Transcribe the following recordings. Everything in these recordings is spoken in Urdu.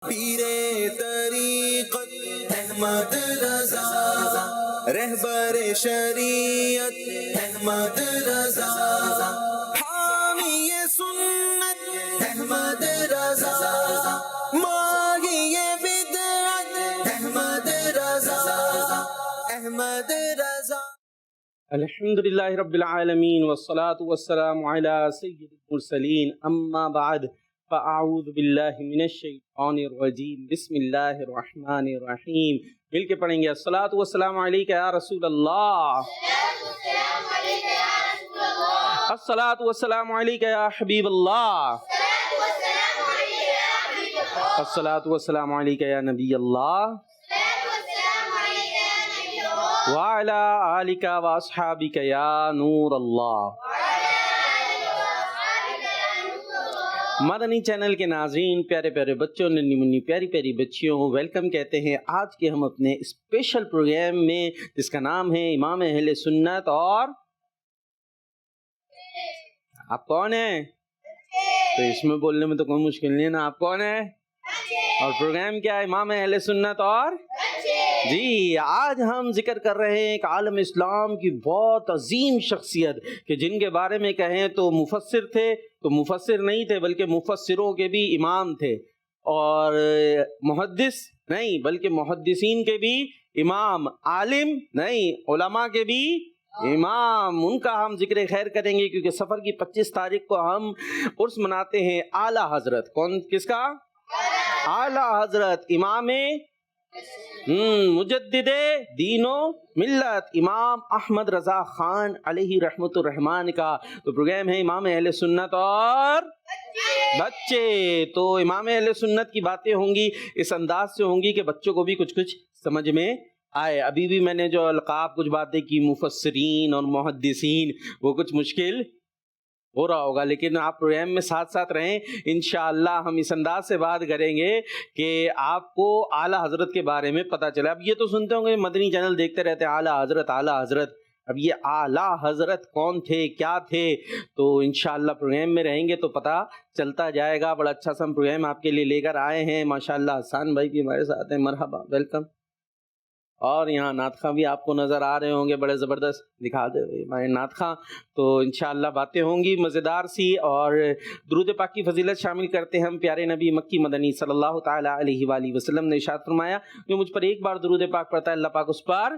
پیرے طریقت احمد رضا، رہبر شریعت احمد رضا، حامی سنت احمد رضا، ماہی بدعت احمد رضا، احمد رضا۔ الحمدللہ رب العالمین والصلاة والسلام علی سید المرسلین، اما بعد فاعوذ باللہ من الشیطان الرجیم، بسم اللہ الرحمن الرحیم۔ مل کے پڑھیں گے، الصلاۃ والسلام علیک یا رسول اللہ، الصلاۃ والسلام علیک یا حبیب اللہ، الصلاۃ والسلام علیک یا نبی اللہ، وعلی آلک واصحابک یا نور اللہ۔ مدنی چینل کے ناظرین، پیارے پیارے بچوں، ننھی منی پیاری پیاری بچیوں، ویلکم کہتے ہیں آج کے ہم اپنے اسپیشل پروگرام میں، جس کا نام ہے امام اہل سنت۔ اور آپ کون ہیں؟ تو اس میں بولنے میں تو کوئی مشکل نہیں ہے نا، آپ کون ہیں؟ اور پروگرام کیا ہے؟ امام اہل سنت اور جی، آج ہم ذکر کر رہے ہیں ایک عالم اسلام کی بہت عظیم شخصیت کہ جن کے بارے میں کہیں تو مفسر تھے، تو مفسر نہیں تھے بلکہ مفسروں کے بھی امام تھے، اور محدث نہیں بلکہ محدثین کے بھی امام، عالم نہیں علماء کے بھی امام۔ ان کا ہم ذکر خیر کریں گے کیونکہ سفر کی 25 تاریخ کو ہم عرس مناتے ہیں اعلیٰ حضرت۔ کون؟ کس کا؟ اعلیٰ حضرت امام مجدد دین و ملت امام احمد رضا خان علیہ رحمت الرحمان کا۔ تو پروگرام ہے امام اہل سنت اور بچے۔ تو امام اہل سنت کی باتیں ہوں گی، اس انداز سے ہوں گی کہ بچوں کو بھی کچھ سمجھ میں آئے۔ ابھی بھی میں نے جو القاب کچھ باتیں کی، مفسرین اور محدثین، وہ کچھ مشکل ہو رہا ہوگا، لیکن آپ پروگرام میں ساتھ ساتھ رہیں۔ انشاءاللہ ہم اس انداز سے بات کریں گے کہ آپ کو اعلیٰ حضرت کے بارے میں پتہ چلے۔ اب یہ تو سنتے ہوں گے، مدنی چینل دیکھتے رہتے ہیں اعلیٰ حضرت اعلیٰ حضرت۔ اب یہ اعلیٰ حضرت کون تھے، کیا تھے؟ تو انشاءاللہ پروگرام میں رہیں گے تو پتہ چلتا جائے گا۔ بڑا اچھا سا ہم پروگرام آپ کے لیے لے کر آئے ہیں ماشاءاللہ۔ حسان بھائی بھی ہمارے ساتھ ہیں، مرحبا، ویلکم۔ اور یہاں نعت خواں بھی آپ کو نظر آ رہے ہوں گے، بڑے زبردست، دکھا دے ہمارے نعت خواں۔ تو انشاءاللہ باتیں ہوں گی مزیدار سی، اور درود پاک کی فضیلت شامل کرتے ہیں ہم۔ پیارے نبی مکی مدنی صلی اللہ تعالیٰ علیہ وآلہ وسلم نے ارشاد فرمایا، جو مجھ پر ایک بار درود پاک پڑھتا ہے اللہ پاک اس پر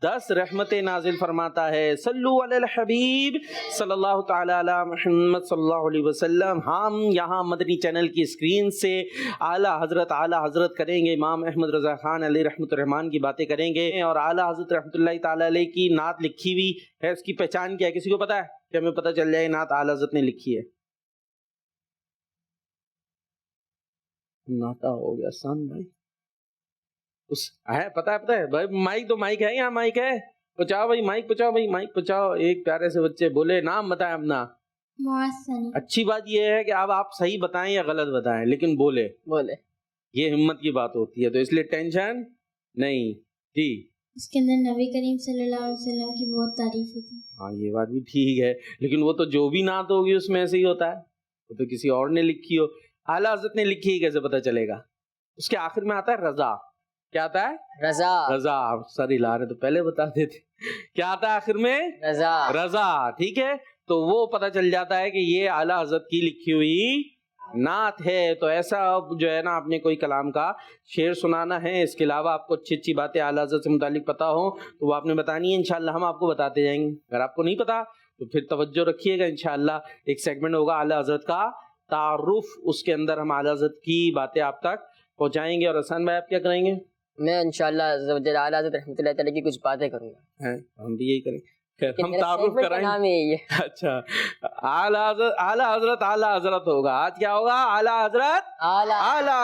10 رحمتیں نازل فرماتا ہے۔ صلو علی الحبیب صلی اللہ تعالیٰ علی محمد صلی اللہ علیہ وسلم۔ ہم یہاں مدنی چینل کی اسکرین سے اعلیٰ حضرت کریں گے، امام احمد رضا خان علیہ رحمۃ الرحمان کی باتیں کریں گے، اور اعلیٰ حضرت رحمۃ اللہ تعالیٰ علیہ کی نعت لکھی ہوئی ہے۔ اس کی پہچان کیا ہے؟ کسی کو پتا ہے کہ ہمیں پتہ چل جائے نعت اعلیٰ حضرت نے لکھی ہے؟ ناتا ہو گیا سان بھائی، اس ہے پتہ ہے بھائی؟ مائک ہے، یہاں مائک ہے، پہنچاؤ بھائی، مائک پہنچاؤ بھائی، مائک پہنچاؤ۔ ایک پیارے سے بچے بولے نام بتائیں اپنا۔ اچھی بات یہ ہے کہ اب آپ صحیح بتائیں یا غلط بتائیں، لیکن بولے یہ ہمت کی بات ہوتی ہے، تو اس لیے ٹینشن نہیں۔ جی، اس کے اندر نبی کریم صلی اللہ علیہ وسلم کی بہت تعریف ہوتی ہے۔ ہاں یہ بات بھی ٹھیک ہے، لیکن وہ تو جو بھی نعت ہوگی اس میں ایسے ہی ہوتا ہے، وہ تو کسی اور نے لکھی ہو۔ اعلیٰ حضرت نے لکھی ہے، کیسے پتہ چلے گا؟ اس کے آخر میں آتا ہے رضا۔ کیا آتا ہے؟ رضا۔ سر ہلا رہے تو پہلے بتا دیتے۔ کیا آتا ہے آخر میں؟ رضا۔ ٹھیک ہے، تو وہ پتہ چل جاتا ہے کہ یہ اعلیٰ حضرت کی لکھی ہوئی نعت ہے۔ تو ایسا جو ہے نا، آپ نے کوئی کلام کا شعر سنانا ہے، اس کے علاوہ آپ کو اچھی باتیں اعلیٰ حضرت سے متعلق پتہ ہوں تو وہ آپ نے بتانی ہے، انشاءاللہ ہم آپ کو بتاتے جائیں گے۔ اگر آپ کو نہیں پتا تو پھر توجہ رکھیے گا، انشاءاللہ ایک سیگمنٹ ہوگا اعلیٰ حضرت کا تعارف، اس کے اندر ہم اعلیٰ حضرت کی باتیں آپ تک پہنچائیں گے۔ اور حسن بھائی آپ کیا کریں گے؟ میں انشاءاللہ اعلیٰ حضرت رحمۃ اللہ تعالیٰ کی کچھ باتیں کروں گا۔ ہم بھی یہی کریں، ہم تعارف کرائیں۔ اچھا، اعلیٰ حضرت ہوگا آج۔ کیا ہوگا؟ اعلیٰ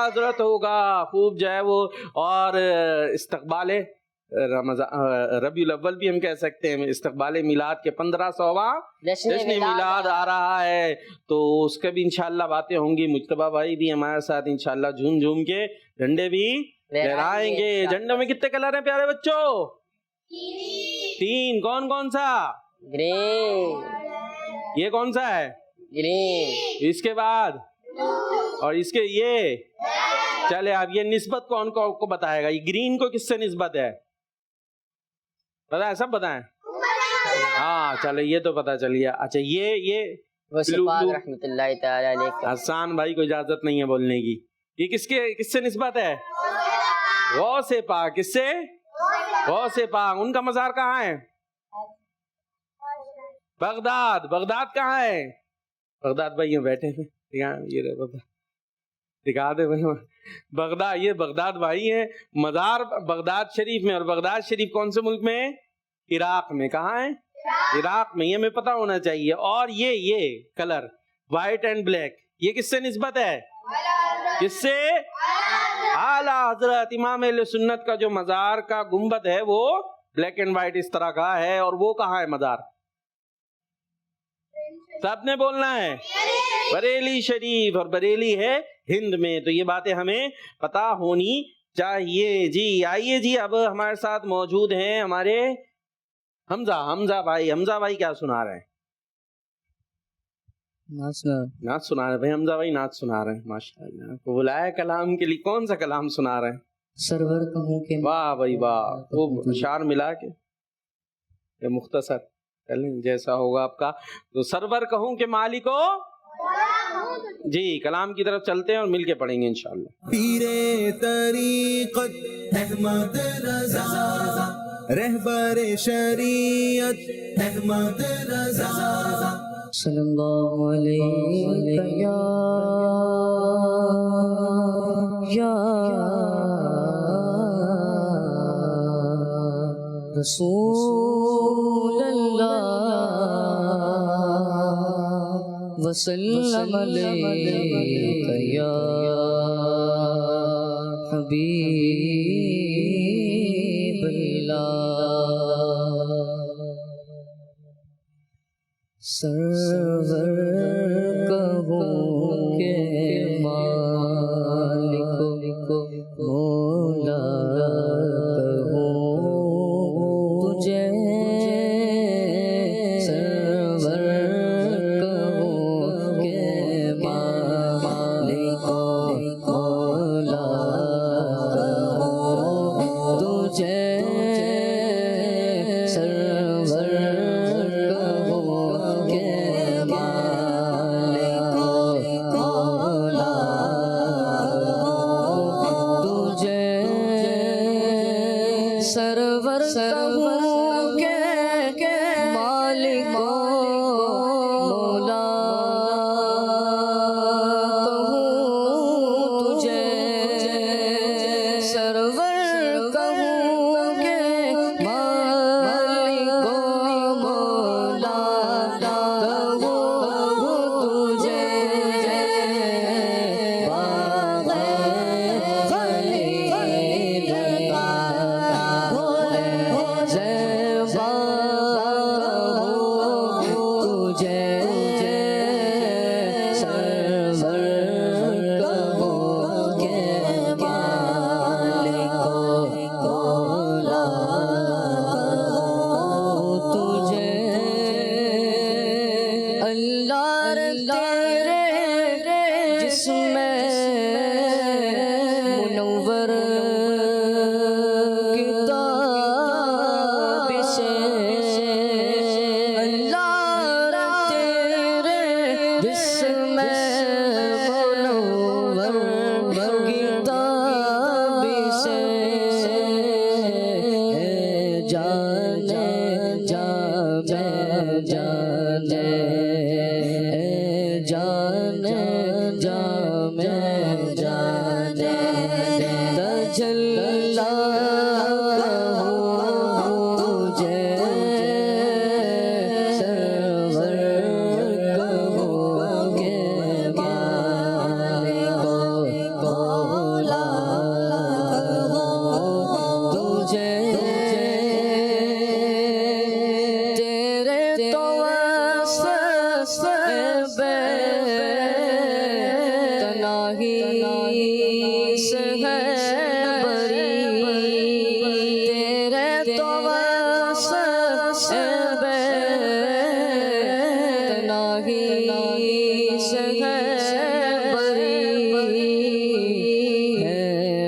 حضرت ہوگا۔ خوب جو ہے وہ، اور استقبال ربیع الاول بھی ہم کہہ سکتے ہیں، استقبال میلاد کے 1500واں جشن میلاد آ رہا ہے، تو اس کا بھی انشاءاللہ باتیں ہوں گی۔ مجتبیٰ بھائی بھی ہمارے ساتھ انشاءاللہ جھوم کے جھنڈے بھی لہرائیں گے۔ جھنڈوں میں کتنے کلر ہیں پیارے بچوں؟ 3۔ کون سا؟ گرین۔ یہ کون سا ہے؟ گرین۔ اس کے بعد، اور اس کے یہ چلے اب یہ نسبت کون کو بتائے گا؟ یہ گرین کو کس سے نسبت ہے؟ بتائیں، سب بتائیں. ہاں چلے یہ تو پتا چل گیا. اچھا یہ غوث پاک رحمۃ اللہ تعالی علیہ کا. حسان بھائی کو اجازت نہیں ہے بولنے کی. یہ کس سے نسبت ہے؟ غوث پاک. کس سے؟ غوث پاک. ان کا مزار کہاں ہے؟ بغداد. بغداد کہاں ہے؟ بغداد بھائی یہاں بیٹھے ہیں، یہ دکھا دے بھائی. بغداد، یہ بغداد بھائی ہیں. مزار بغداد شریف میں. اور بغداد شریف کون سے ملک میں ہے؟ عراق میں. کہاں ہے؟ عراق میں. یہ ہمیں پتا ہونا چاہیے. اور یہ کلر وائٹ اینڈ بلیک، یہ کس سے نسبت ہے؟ کس سے؟ اعلیٰ حضرت امام اہل سنت کا جو مزار کا گنبد ہے وہ بلیک اینڈ وائٹ اس طرح کا ہے. اور وہ کہاں ہے مزار؟ سب نے بولنا ہے. بریلی شریف. اور بریلی ہے ہند میں. تو یہ باتیں ہمیں پتا ہونی چاہیے. جی آئیے جی، اب ہمارے ساتھ موجود ہیں ہمارے حمزہ بھائی کیا سنا رہے ہیں؟ نعت سنا رہے ہیں بھائی. حمزہ بھائی نعت سنا رہے ہیں. ماشاء اللہ. آپ کو بلایا کلام کے لیے. کون سا کلام سنا رہے ہیں؟ سرور کہوں کہ واہ بھائی واہ. وہ اشعار ملا کے یہ مختصر چلیں جیسا ہوگا آپ کا. تو سرور کہوں کہ مالک ہو. جی کلام کی طرف چلتے ہیں اور مل کے پڑھیں گے انشاءاللہ. پیر طریقت احمد رضا، رہبر شریعت احمد رضا، صلی اللہ علیہ یا رسول اللہ وسلم علیہ یا حبیب اللہ. سرور کہوں کہ مالک مولا کہوں تجھے، سرور کہوں کہ مالک مولا کہوں تجھے، سرور کہوں کہ مالک مولا کہوں تجھے، سرور کہوں کہ مالک مولا کہوں تجھے، خلیل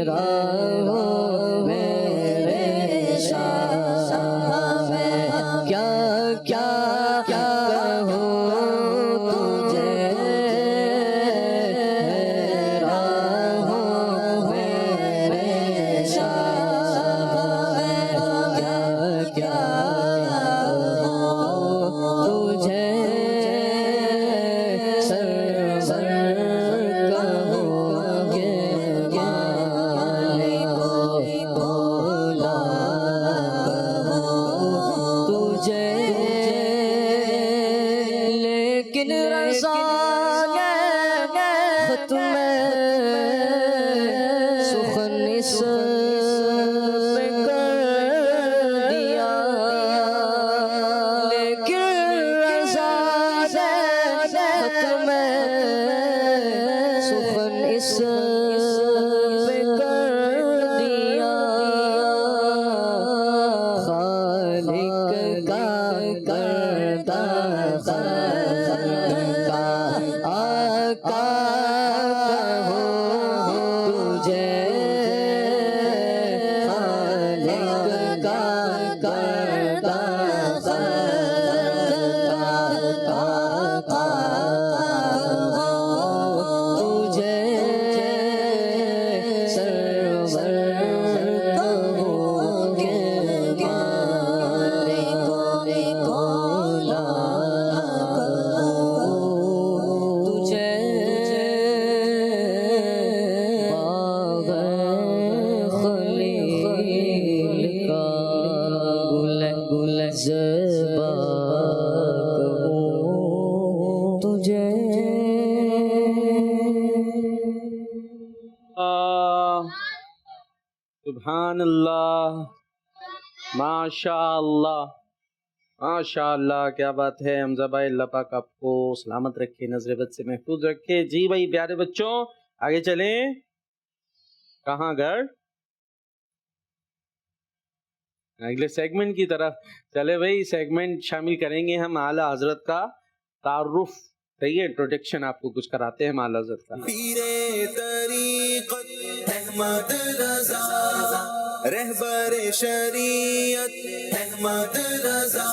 راہوں میرے شاہ میں کیا کیا کہوں تجھے راہوں میرے شاہ میں کیا کیا تجھے لیکن رضا نے ختم سخن اس پہ کر دیا لیکن رضا نے ختم سخن اس پہ کر دیا خالق کا کردہ سبحان اللہ، ماشاء اللہ، ماشاء اللہ، کیا بات ہے حمزہ بھائی، اللہ پاک آپ کو سلامت رکھے، نظر بد سے محفوظ رکھے۔ جی بھائی پیارے بچوں آگے چلیں، کہاں گھر اگلے سیگمنٹ کی طرف چلے بھائی، سیگمنٹ شامل کریں گے ہم اعلیٰ حضرت کا تعارف، صحیح ہے، انٹروڈکشن آپ کو کچھ کراتے ہیں اعلیٰ حضرت کا۔ پیر طریقت احمد رضا، رہبر شریعت احمد رضا۔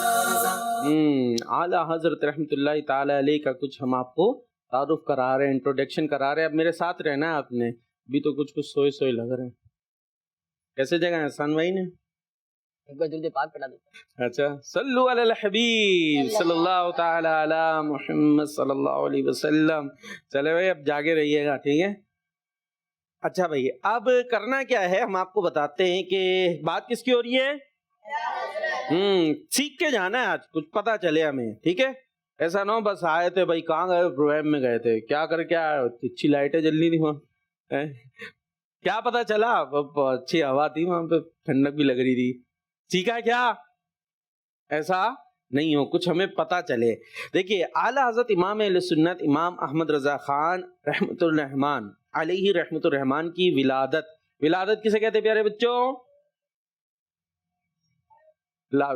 اعلیٰ حضرت رحمۃ اللہ تعالی علیہ کا کچھ ہم آپ کو تعارف کرا رہے ہیں، انٹروڈکشن کرا رہے ہیں۔ اب میرے ساتھ رہنا ہے آپ نے، ابھی تو کچھ سوئے سوئے لگ رہے ہیں۔ کیسے جگہ ہے احسان بھائی نے؟ جلدی پاک پڑھا دیتا۔ اچھا، صلو علی الحبیب صلی اللہ تعالی علی محمد صلی اللہ علیہ وسلم۔ چلے بھائی اب جاگے رہیے گا، ٹھیک ہے؟ اچھا بھائی اب کرنا کیا ہے، ہم آپ کو بتاتے ہیں کہ بات کس کی ہو رہی ہے۔ سیکھ کے جانا ہے، آج کچھ پتا چلے ہمیں، ٹھیک ہے؟ ایسا نہ ہو بس آئے تھے بھائی، کہاں گئے، پروگرام میں گئے تھے، کیا کر کے آئے، اچھی لائٹیں جل رہی تھی وہاں، کیا پتا چلا، اچھی ہوا تھی وہاں پہ، ٹھنڈک بھی لگ رہی تھی، سیکھا کیا؟ ایسا نہیں ہو، کچھ ہمیں پتا چلے۔ دیکھیے اعلیٰ حضرت امام اہل سنت امام احمد رضا خان رحمۃ الرحمان علیہ رحمۃ الرحمان کی ولادت کسے کہتے ہیں پیارے بچوں؟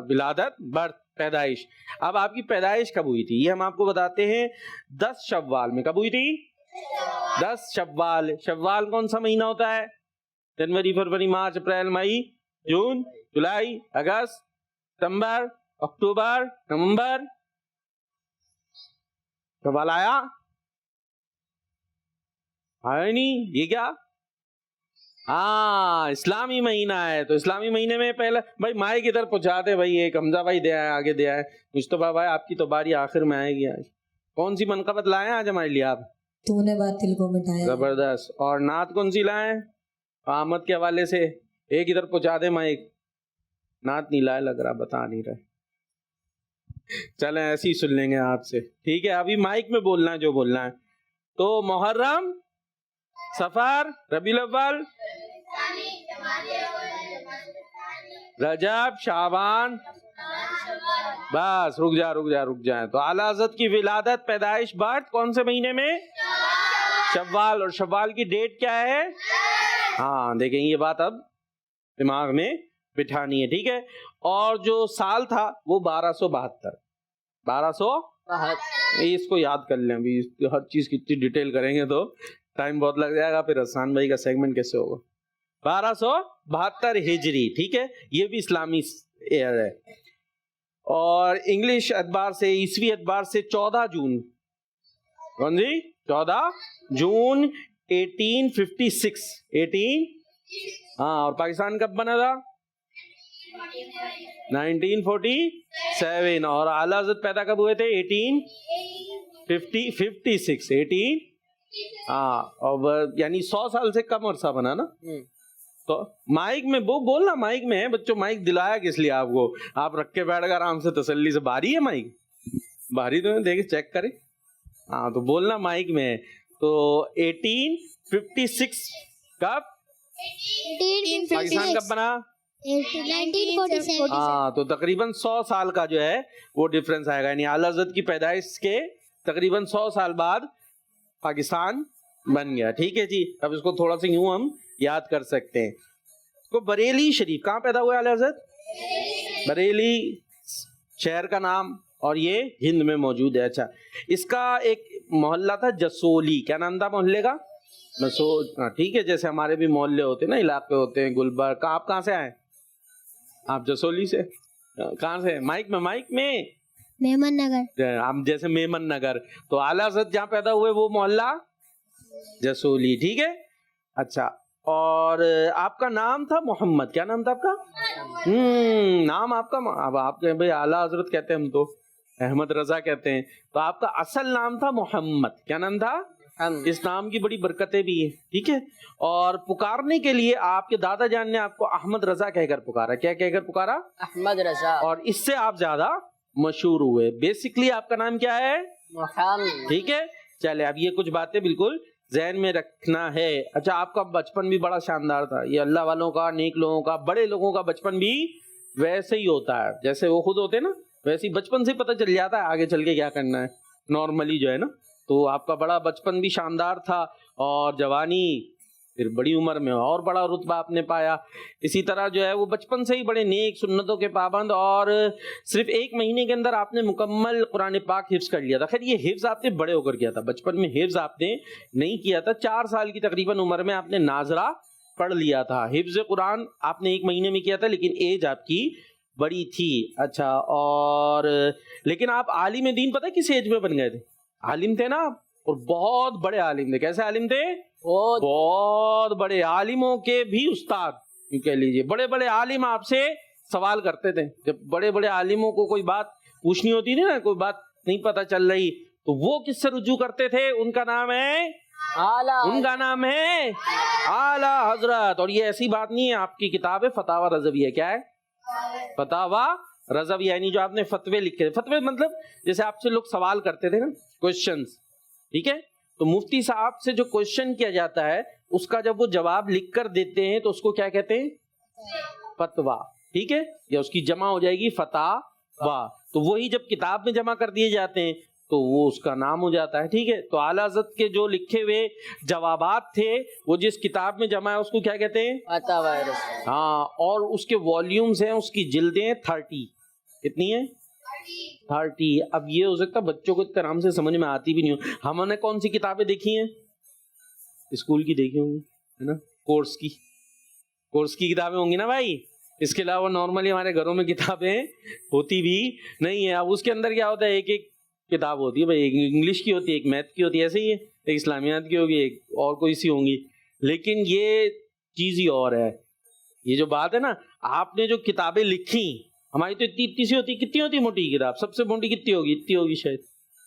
ولادت، برتھ، پیدائش۔ اب آپ کی پیدائش کب ہوئی تھی یہ ہم آپ کو بتاتے ہیں، 10 شوال میں۔ کب ہوئی تھی؟ 10 شوال۔ شوال کون سا مہینہ ہوتا ہے؟ جنوری، فروری، مارچ، اپریل، مئی، جون، جولائی، اگست، ستمبر، اکتوبر، نومبر۔ شوال آیا نہیں؟ یہ کیا؟ ہاں اسلامی مہینہ ہے، تو اسلامی مہینے میں پہلے بھائی مائیں کی طرف پہنچا دے بھائی، ایک حمزہ بھائی دے آئے، آگے دے آئے، مصطفیٰ بھائی آپ کی تو باری آخر میں آئے گی۔ آج کون سی منقبت لائے ہیں آج ہمارے لیے آپ؟ تو نے بات دل کو مٹایا، زبردست۔ اور نعت کون سی لائے ہیں؟ آمد کے حوالے سے ایک ادھر پہنچا دے مائک، نعت نہیں لائے لگ رہا، بتا نہیں رہے، چلیں ایسے ہی سن لیں گے آپ سے، ٹھیک ہے؟ ابھی مائک میں بولنا ہے جو بولنا ہے۔ تو محرم، صفر، ربیع الاول، رجب، شعبان، بس رک جائیں۔ تو اعلیٰ حضرت کی ولادت، پیدائش، برتھ کون سے مہینے میں؟ شوال۔ اور شوال کی ڈیٹ کیا ہے؟ ہاں دیکھیں یہ بات اب دماغ میں بٹھانی ہے، ٹھیک ہے؟ اور جو سال تھا وہ 1272۔ 1200، اس کو یاد کر لیں، ابھی ہر چیز کی اتنی ڈیٹیل کریں گے تو ٹائم بہت لگ جائے گا، پھر حسان بھائی کا سیگمنٹ کیسے ہوگا؟ 1272 ہجری. ٹھیک ہے, یہ بھی اسلامی ایئر ہے. اور انگلش اعتبار سے, عیسوی اعتبار سے 14 جون, کون جی 14 جون 1856. 18 ہاں. اور پاکستان کب بنا تھا؟ 1947. اور اعلیٰ حضرت پیدا کب ہوئے تھے؟ 1856. 18 ہاں. اور یعنی 100 سال سے کم عرصہ بنا نا. تو مائک میں بولنا, مائک میں ہے بچوں. مائک دلایا کس لیے آپ کو؟ آپ رکھ کے بیٹھ کر آرام سے تسلی سے. باری ہے مائک؟ باری تو دیکھیں, چیک کریں. ہاں تو بولنا مائک میں ہے. تو 1856 کب پاکستان کب بنا؟ 1947. ہاں. تو تقریباً 100 سال کا جو ہے وہ ڈفرنس آئے گا. یعنی اعلیٰ حضرت کی پیدائش کے تقریباً 100 سال بعد پاکستان بن گیا. ٹھیک ہے جی. اب اس کو تھوڑا سا یوں ہم یاد کر سکتے ہیں. کو بریلی شریف کہاں پیدا ہوا اعلیٰ حضرت؟ بریلی شہر کا نام, اور یہ ہند میں موجود ہے. اچھا, اس کا ایک محلہ تھا جسولی. کیا نام تھا محلے کا؟ ٹھیک ہے. جیسے ہمارے بھی محلے ہوتے ہیں نا, علاقے ہوتے ہیں, گلبرگ. آپ کہاں سے آئے؟ آپ جسولی سے. کہاں سے؟ مائک میں, مائک میں. میمن نگر. ہم جیسے میمن نگر. تو اعلیٰ حضرت جہاں پیدا ہوئے وہ محلہ جسولی. ٹھیک ہے. اچھا, اور آپ کا نام تھا محمد. کیا نام تھا آپ کا؟ نام آپ کا, اب آپ کے بھائی اعلیٰ حضرت کہتے ہیں, ہم تو احمد رضا کہتے ہیں. تو آپ کا اصل نام تھا محمد. کیا نام تھا؟ اس نام کی بڑی برکتیں بھی ہیں. ٹھیک ہے. اور پکارنے کے لیے آپ کے دادا جان نے آپ کو احمد رضا کہہ کر پکارا. کیا کہہ کر پکارا؟ احمد رضا. اور اس سے آپ زیادہ مشہور ہوئے. بیسکلی آپ کا نام کیا ہے؟ محمد. ٹھیک ہے. چلے, اب یہ کچھ باتیں بالکل ذہن میں رکھنا ہے. اچھا, آپ کا بچپن بھی بڑا شاندار تھا. یہ اللہ والوں کا, نیک لوگوں کا, بڑے لوگوں کا بچپن بھی ویسے ہی ہوتا ہے جیسے وہ خود ہوتے ہیں نا. ویسے ہی بچپن سے پتہ چل جاتا ہے آگے چل کے کیا کرنا ہے, نارملی جو ہے نا. تو آپ کا بڑا بچپن بھی شاندار تھا, اور جوانی پھر بڑی عمر میں اور بڑا رتبہ آپ نے پایا. اسی طرح جو ہے وہ بچپن سے ہی بڑے نیک, سنتوں کے پابند, اور صرف 1 مہینے کے اندر آپ نے مکمل قرآن پاک حفظ کر لیا تھا. خیر یہ حفظ آپ نے بڑے ہو کر کیا تھا, بچپن میں حفظ آپ نے نہیں کیا تھا. 4 سال کی تقریباً عمر میں آپ نے ناظرہ پڑھ لیا تھا. حفظ قرآن آپ نے 1 مہینے میں کیا تھا, لیکن ایج آپ کی بڑی تھی. اچھا, اور لیکن آپ عالم دین پتہ کس ایج میں بن گئے تھے؟ عالم تھے نا آپ, اور بہت بڑے عالم تھے. کیسے عالم تھے؟ بہت بڑے, عالموں کے بھی استاد کہہ لیجیے. بڑے بڑے عالم آپ سے سوال کرتے تھے. جب بڑے بڑے عالموں کو کوئی بات پوچھنی ہوتی تھی نا, کوئی بات نہیں پتا چل رہی, تو وہ کس سے رجوع کرتے تھے؟ ان کا نام ہے ان کا نام ہے اعلیٰ حضرت. اور یہ ایسی بات نہیں ہے, آپ کی کتاب ہے فتاوی رضویہ. کیا ہے؟ فتاوی رضویہ. یعنی جو آپ نے فتوے لکھے. فتوے مطلب جیسے آپ سے لوگ سوال کرتے تھے نا, کوشچنز. ٹھیک ہے. تو مفتی صاحب سے جو کوشچن کیا جاتا ہے, اس کا جب وہ جواب لکھ کر دیتے ہیں تو اس کو کیا کہتے ہیں؟ فتوا. ٹھیک ہے. یا اس کی جمع ہو جائے گی فتاوا. تو وہی جب کتاب میں جمع کر دیے جاتے ہیں تو وہ اس کا نام ہو جاتا ہے. ٹھیک ہے. تو اعلیٰ حضرت کے جو لکھے ہوئے جوابات تھے وہ جس کتاب میں جمع ہے اس کو کیا کہتے ہیں؟ ہاں. اور اس کے والیومز ہیں, اس کی جلدیں 30. کتنی ہیں؟ 30. اب یہ ہو سکتا بچوں کو اتنا سے سمجھ میں آتی بھی نہیں ہو. ہم نے کون سی کتابیں دیکھی ہیں؟ اسکول کی دیکھی ہوں گی, ہے نا. کورس کی کتابیں ہوں گی نا بھائی. اس کے علاوہ نارملی ہمارے گھروں میں کتابیں ہوتی بھی نہیں ہیں. اب اس کے اندر کیا ہوتا ہے, ایک کتاب ہوتی ہے بھائی, ایک انگلش کی ہوتی ہے, ایک میتھ کی ہوتی ہے, ایسے ہی ہے. ایک اسلامیات کی ہوگی, ایک اور کوئی سی ہوں گی. لیکن یہ چیز ہی اور ہے. یہ جو بات ہے نا, آپ نے جو کتابیں لکھی, ہماری تو اتنی سی ہوتی. کتنی ہوتی موٹی کتاب؟ سب سے موٹی کتنی ہوگی؟ اتنی ہوگی شاید.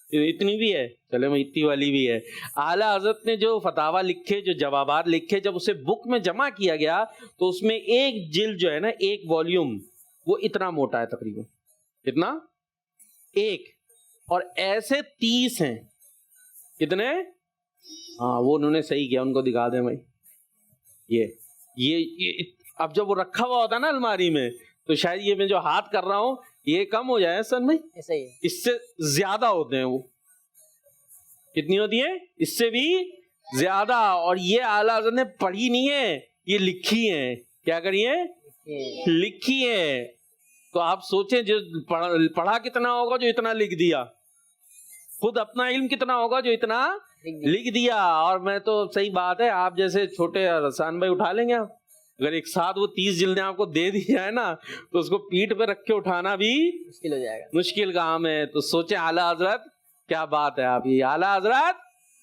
اتنی بھی ہے, چلے میں اتنی والی بھی ہے. اعلیٰ حضرت نے جو فتاوا لکھے, جو جوابات لکھے, جب اسے بک میں جمع کیا گیا تو اس میں ایک جلد جو ہے نا, ایک والیوم, وہ اتنا موٹا ہے تقریباً. کتنا؟ ایک. اور ایسے 30 ہیں. کتنے؟ ہاں, وہ انہوں نے صحیح کیا, ان کو دکھا دیں بھائی. یہ اب جب وہ رکھا ہوا ہوتا ہے نا الماری میں, تو شاید یہ میں جو ہاتھ کر رہا ہوں یہ کم ہو جائے سن بھائی, اس سے زیادہ ہوتے ہیں. وہ کتنی ہوتی ہے؟ اس سے بھی زیادہ. اور یہ اعلیٰ حضرت نے پڑھی نہیں ہے, یہ لکھی ہیں. کیا کری ہے؟ لکھی ہے. تو آپ سوچیں جو پڑھا کتنا ہوگا جو اتنا لکھ دیا, خود اپنا علم کتنا ہوگا جو اتنا لکھ دیا. اور میں تو صحیح بات ہے, آپ جیسے چھوٹے رسان بھائی اٹھا لیں گے آپ, اگر ایک ساتھ وہ 30 جلدیں آپ کو دے دی جائے نا تو اس کو پیٹھ پہ رکھ کے اٹھانا بھی مشکل ہو جائے گا. مشکل کام ہے. تو سوچیں اعلیٰ حضرت کیا بات ہے. آپ یہ اعلیٰ حضرت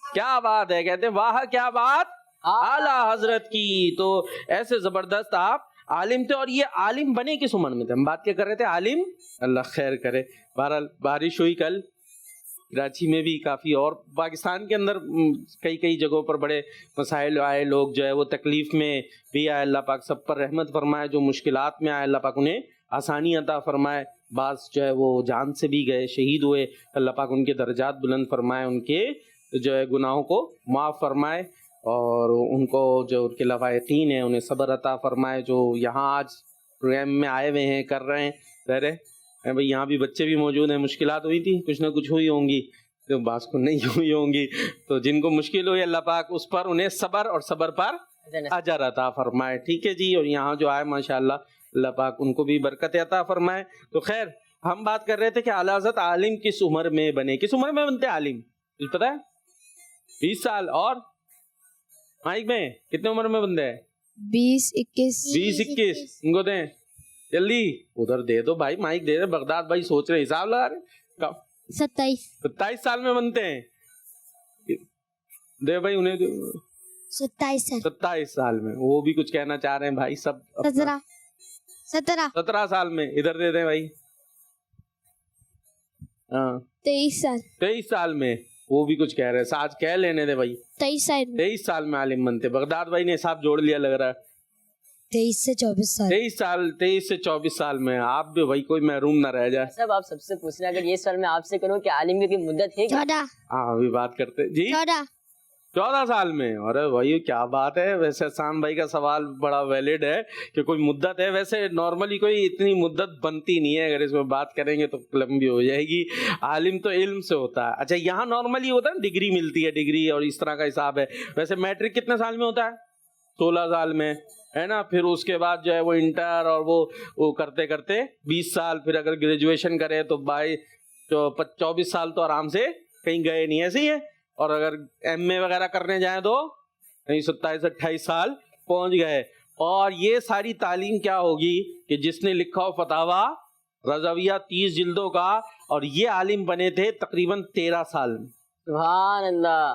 کیا بات ہے, کہتے ہیں واہ کیا بات اعلیٰ حضرت کی. تو ایسے زبردست آپ عالم تھے. اور یہ عالم بنے کس عمر میں تھے؟ ہم بات کیا کر رہے تھے عالم, اللہ خیر کرے. بہرحال بارش ہوئی کل کراچی میں بھی کافی, اور پاکستان کے اندر کئی جگہوں پر بڑے مسائل آئے, لوگ جو ہے وہ تکلیف میں بھی آئے, اللہ پاک سب پر رحمت فرمائے. جو مشکلات میں آئے اللہ پاک انہیں آسانی عطا فرمائے. بعض جو ہے وہ جان سے بھی گئے, شہید ہوئے, اللہ پاک ان کے درجات بلند فرمائے, ان کے جو ہے گناہوں کو معاف فرمائے, اور ان کو جو ان کے لوایقین ہیں انہیں صبر عطا فرمائے. جو یہاں آج پروگرام میں آئے ہوئے ہیں, کر رہے ہیں, رہ رہے بھائی, یہاں بھی بچے بھی موجود ہیں. مشکلات ہوئی تھی, کچھ نہ کچھ ہوئی ہوں گی, تو بعض کو نہیں ہوئی ہوں گی. تو جن کو مشکل ہوئی اللہ پاک اس پر انہیں صبر, اور صبر پر اجر عطا فرمائے. ٹھیک ہے جی. اور یہاں جو آئے ماشاءاللہ اللہ پاک ان کو بھی برکت عطا فرمائے. تو خیر ہم بات کر رہے تھے کہ اعلیٰ حضرت عالم کس عمر میں بنے. کس عمر میں بنتے عالم کچھ پتہ ہے؟ 20 سال. اور مائک میں کتنے عمر میں بنتے ہیں؟ 20-21. ان کو دیں جلدی, ادھر دے دو بھائی, مائک دے دے. بغداد بھائی سوچ رہے, حساب لگا رہے. 27 سال میں بنتے ہیں. دے بھائی انہیں 27 سال میں. وہ بھی کچھ کہنا چاہ رہے ہیں بھائی سب. 17 سال میں. ادھر دے دیں بھائی. ہاں 23 سال میں. وہ بھی کچھ کہہ رہے ہیں, ساتھ کہہ لینے دے بھائی. 23 سال میں عالم بنتے. بغداد بھائی نے حساب جوڑ لیا لگ رہا ہے. 23 سے 24 سال میں. آپ بھی بھائی کوئی محروم نہ رہ جائے. سب آپ سب سے پوچھ رہے ہیں, اگر یہ سوال میں آپ سے کروں کہ عالم کی مدت ہے 14. ہاں ابھی بات کرتے جی. 14 سال میں. ارے بھائی کیا بات ہے. ویسے احسان بھائی کا سوال بڑا ویلڈ ہے کہ کوئی مدت ہے. ویسے نارملی کوئی اتنی مدت بنتی نہیں ہے, اگر اس میں بات کریں گے تو لمبی ہو جائے گی. عالم تو علم سے ہوتا ہے. اچھا یہاں نارملی ہوتا ہے ڈگری ملتی ہے, ڈگری اور اس طرح کا حساب ہے. ویسے میٹرک کتنے سال میں ہوتا ہے؟ 16 سال میں ہے نا. پھر اس کے بعد جو ہے وہ انٹر, اور وہ کرتے کرتے 20 سال. پھر اگر گریجویشن کرے تو 24 سال تو آرام سے کہیں گئے نہیں, ایسے ہی ہے. اور اگر ایم اے وغیرہ کرنے جائیں تو 27-28 سال پہنچ گئے. اور یہ ساری تعلیم کیا ہوگی کہ جس نے لکھا ہو فتاوی رضویہ 30 جلدوں کا, اور یہ عالم بنے تھے تقریباً 13 سال میں. سبحان اللہ.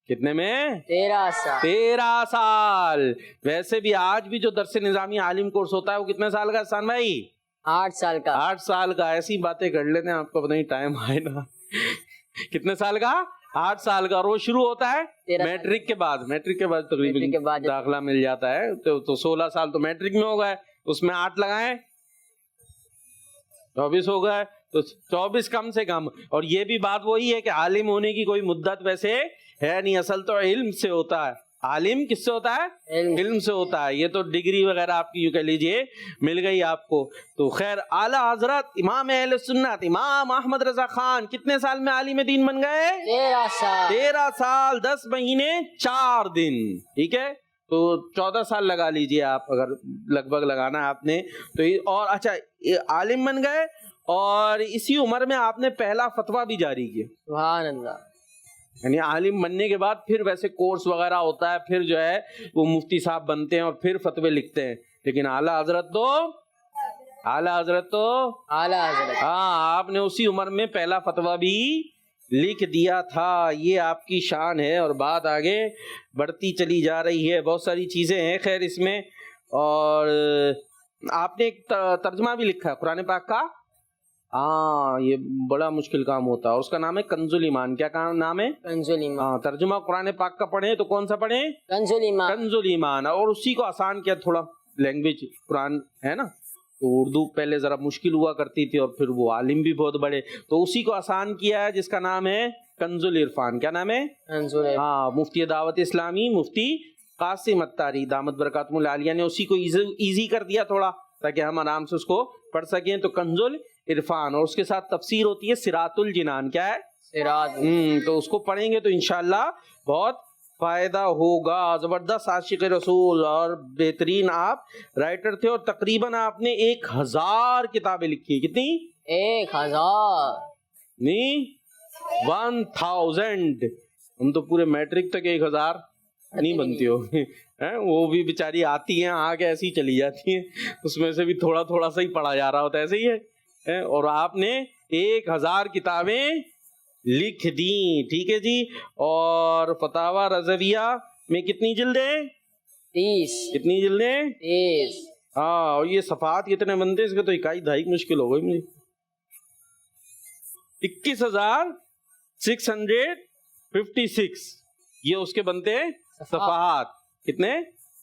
کتنے میں؟ 13 سال. ویسے بھی آج بھی جو درس نظامی عالم کورس ہوتا ہے وہ کتنے سال کا احسان بھائی؟ 8 سال کا. 8 سال کا. ایسی باتیں کر لیتے ہیں, آپ کو پتہ نہیں ٹائم آئے نا. کتنے سال کا؟ 8 سال کا. اور وہ شروع ہوتا ہے میٹرک کے بعد. میٹرک کے بعد تقریباً داخلہ مل جاتا ہے. تو 16 سال تو میٹرک میں ہو گئے, اس میں 8 لگائیں 24 ہو گئے, تو 24 کم سے کم. اور یہ بھی بات وہی ہے کہ عالم ہونے کی کوئی مدت ویسے ہے نہیں, اصل تو علم سے ہوتا ہے. عالم کس سے ہوتا ہے؟ علم سے ہوتا ہے. یہ تو ڈگری وغیرہ آپ کی یوں کہہ لیجئے مل گئی آپ کو. تو خیر اعلیٰ حضرت امام اہل سنت امام احمد رضا خان کتنے سال میں عالم دین بن گئے؟ 13 سال 10 مہینے 4 دن. ٹھیک ہے, تو 14 سال لگا لیجئے آپ, اگر لگ بھگ لگانا ہے آپ نے تو. اور اچھا عالم بن گئے, اور اسی عمر میں آپ نے پہلا فتویٰ بھی جاری کیا. سبحان اللہ. یعنی عالم بننے کے بعد پھر ویسے کورس وغیرہ ہوتا ہے, پھر جو ہے وہ مفتی صاحب بنتے ہیں اور پھر فتوے لکھتے ہیں. لیکن اعلیٰ حضرت ہاں, آپ نے اسی عمر میں پہلا فتویٰ بھی لکھ دیا تھا. یہ آپ کی شان ہے. اور بات آگے بڑھتی چلی جا رہی ہے, بہت ساری چیزیں ہیں خیر اس میں. اور آپ نے ایک ترجمہ بھی لکھا ہے قرآن پاک کا. ہاں یہ بڑا مشکل کام ہوتا ہے, اور اس کا نام ہے کنز الایمان. کیا نام ہے؟ کنز الایمان. ہاں, ترجمہ قرآن پاک کا پڑھیں تو کون سا پڑھیں؟ کنز الایمان. اور اسی کو آسان کیا, تھوڑا لینگویج قرآن ہے نا, تو اردو پہلے ذرا مشکل ہوا کرتی تھی, اور پھر وہ عالم بھی بہت بڑے, تو اسی کو آسان کیا ہے جس کا نام ہے کنز العرفان. کیا نام ہے؟ ہاں, مفتی دعوت اسلامی مفتی قاسم اتاری دامت برکاتہم العالیہ نے اسی کو ایزی کر دیا تھوڑا, تاکہ ہم آرام سے اس کو پڑھ سکیں. تو کنز العرفان, اور اس کے ساتھ تفسیر ہوتی ہے صراط الجنان. کیا ہے؟ صراط. تو اس کو پڑھیں گے تو انشاءاللہ بہت فائدہ ہوگا. زبردست عاشق رسول اور بہترین آپ رائٹر تھے, اور تقریباً آپ نے 1000 کتابیں لکھی. کتنی؟ 1000 نہیں 1000. ہم تو پورے میٹرک تک 1000 نہیں بنتی ہوگی، وہ بھی بیچاری آتی ہیں آ کے ایسی چلی جاتی ہیں، اس میں سے بھی تھوڑا تھوڑا سا ہی پڑھا جا رہا ہوتا ہے، ایسے ہی ہے۔ اور آپ نے 1000 کتابیں لکھ دیں، ٹھیک ہے جی۔ اور فتاوی رضویہ میں کتنی جلدیں؟ 30 کتنی جلدیں؟ 30 ہاں، اور یہ صفحات کتنے بنتے ہیں اس کے؟ تو 1.5 مشکل ہو گئی مجھے۔ 21,656 یہ اس کے بنتے ہیں صفحات، کتنے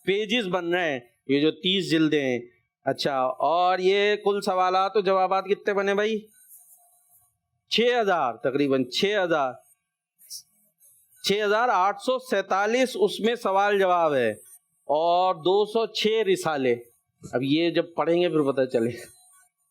پیجز بن رہے ہیں، یہ جو 30 جلدیں ہیں۔ اچھا، اور یہ کل سوالات و جوابات کتنے بنے بھائی؟ 6000 تقریباً، 6,847 اس میں سوال جواب ہے، اور 206 رسالے۔ اب یہ جب پڑھیں گے پھر پتہ چلے،